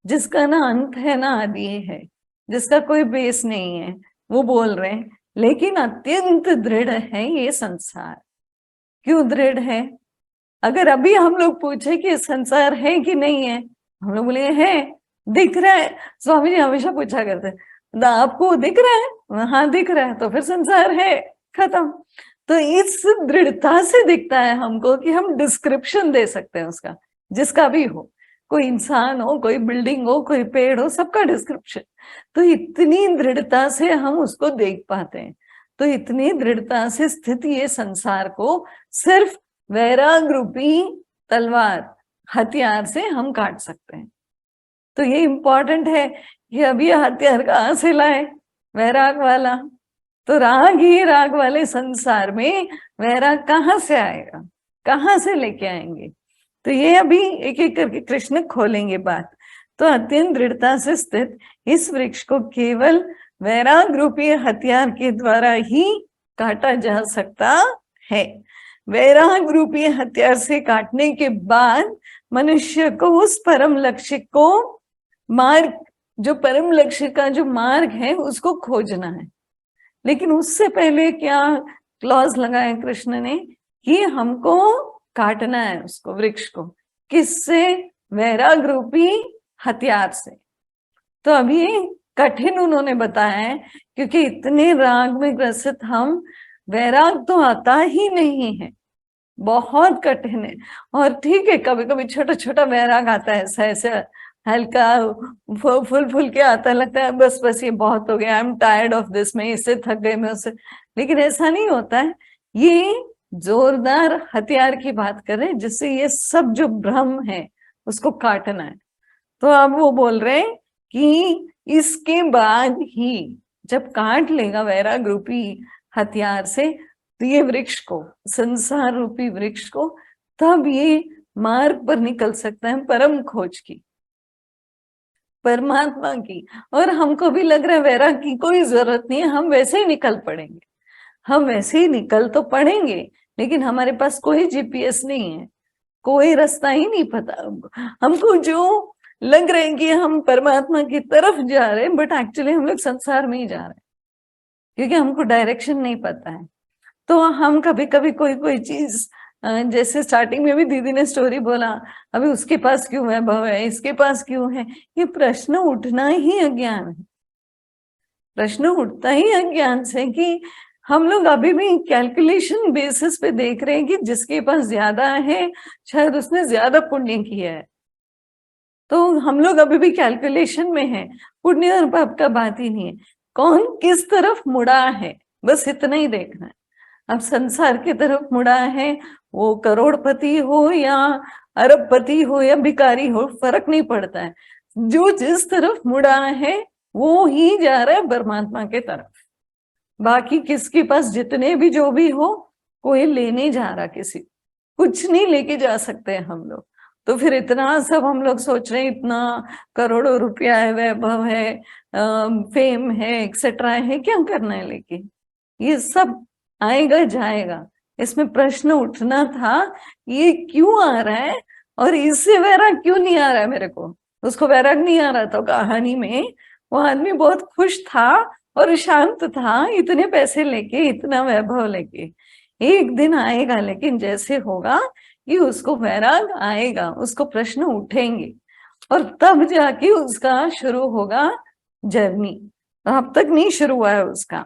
जिसका ना अंत है ना आदि है, जिसका कोई बेस नहीं है, वो बोल रहे हैं। लेकिन अत्यंत दृढ़ है ये संसार। क्यों दृढ़ है? अगर अभी हम लोग पूछे कि संसार है कि नहीं है, हम लोग बोले है, दिख रहा है। स्वामी जी हमेशा पूछा करते आपको दिख रहा है? हाँ दिख रहा है, तो फिर संसार है, खत्म। तो इस दृढ़ता से दिखता है हमको कि हम डिस्क्रिप्शन दे सकते हैं उसका, जिसका भी हो, कोई इंसान हो, कोई बिल्डिंग हो, कोई पेड़ हो, सबका डिस्क्रिप्शन। तो इतनी दृढ़ता से हम उसको देख पाते हैं। तो इतनी दृढ़ता से स्थित ये संसार को सिर्फ वैराग रूपी तलवार, हथियार से हम काट सकते हैं। तो ये इंपॉर्टेंट है कि अभी हथियार कहाँ से लाए? वैराग वाला। तो राग ही राग वाले संसार में वैराग कहाँ से आएगा, कहाँ से लेके आएंगे? तो ये अभी एक एक करके कृष्ण खोलेंगे बात। तो अत्यंत दृढ़ता से स्थित इस वृक्ष को केवल वैराग रूपी हथियार के द्वारा ही काटा जा सकता है। वैराग रूपी हथियार से काटने के बाद मनुष्य को उस परम लक्ष्य को, मार्ग, जो परम लक्ष्य का जो मार्ग है उसको खोजना है। लेकिन उससे पहले क्या क्लॉज लगाए कृष्ण ने कि हमको काटना है उसको, वृक्ष को। किससे? वैराग रूपी हथियार से। तो अभी कठिन उन्होंने बताया है, क्योंकि इतने राग में ग्रसित हम, वैराग तो आता ही नहीं है, बहुत कठिन है। और ठीक है, कभी कभी छोटा छोटा वैराग आता है, ऐसा ऐसा हल्का फुल फुल के आता, लगता है बस बस ये बहुत हो गया, I am tired of this, मैं इससे थक गई, मैं उससे। लेकिन ऐसा नहीं होता है। ये जोरदार हथियार की बात करें जिससे ये सब जो भ्रम है उसको काटना है। तो अब वो बोल रहे हैं कि इसके बाद ही जब काट लेगा वैराग रूपी हथियार से तो ये वृक्ष को, संसार रूपी वृक्ष को, तब ये मार्ग पर निकल सकता है परम खोज की, परमात्मा की। और हमको भी लग रहा है वैराग की कोई जरूरत नहीं है, हम वैसे ही निकल पड़ेंगे, हम वैसे ही निकल तो पड़ेंगे, लेकिन हमारे पास कोई जीपीएस नहीं है, कोई रास्ता ही नहीं पता हमको। जो लग रहा है कि हम परमात्मा की तरफ जा रहे हैं, बट एक्चुअली हम लोग संसार में ही जा रहे हैं, क्योंकि हमको डायरेक्शन नहीं पता है। तो हम कभी कभी कोई कोई चीज, जैसे स्टार्टिंग में भी दीदी ने स्टोरी बोला, अभी उसके पास क्यों वैभव है, इसके पास क्यों है, ये प्रश्न उठना ही अज्ञान है। प्रश्न उठता ही अज्ञान से कि हम लोग अभी भी कैलकुलेशन बेसिस पे देख रहे हैं कि जिसके पास ज्यादा है शायद उसने ज्यादा पुण्य किया है। तो हम लोग अभी भी कैलकुलेशन में हैं, पुण्य और पाप का बात ही नहीं है। कौन किस तरफ मुड़ा है, बस इतना ही देखना है। अब संसार की तरफ मुड़ा है, वो करोड़पति हो या अरबपति हो या भिखारी हो, फर्क नहीं पड़ता है। जो जिस तरफ मुड़ा है वो ही जा रहा है परमात्मा के तरफ। बाकी किसके पास जितने भी जो भी हो, कोई ले नहीं जा रहा, किसी कुछ नहीं लेके जा सकते हम लोग। तो फिर इतना सब हम लोग सोच रहे हैं, इतना करोड़ों रुपया है, वैभव है, फेम है, एक्सेट्रा है, क्या करना है? लेकिन ये सब आएगा जाएगा। इसमें प्रश्न उठना था, ये क्यों आ रहा है और इससे वैराग क्यों नहीं आ रहा है मेरे को? उसको वैराग नहीं आ रहा था कहानी में, वो आदमी बहुत खुश था और शांत था, इतने पैसे लेके, इतना वैभव लेके। एक दिन आएगा, लेकिन जैसे होगा कि उसको वैराग आएगा, उसको प्रश्न उठेंगे, और तब जाके उसका शुरू होगा जर्नी। अब तक नहीं शुरू हुआ है उसका।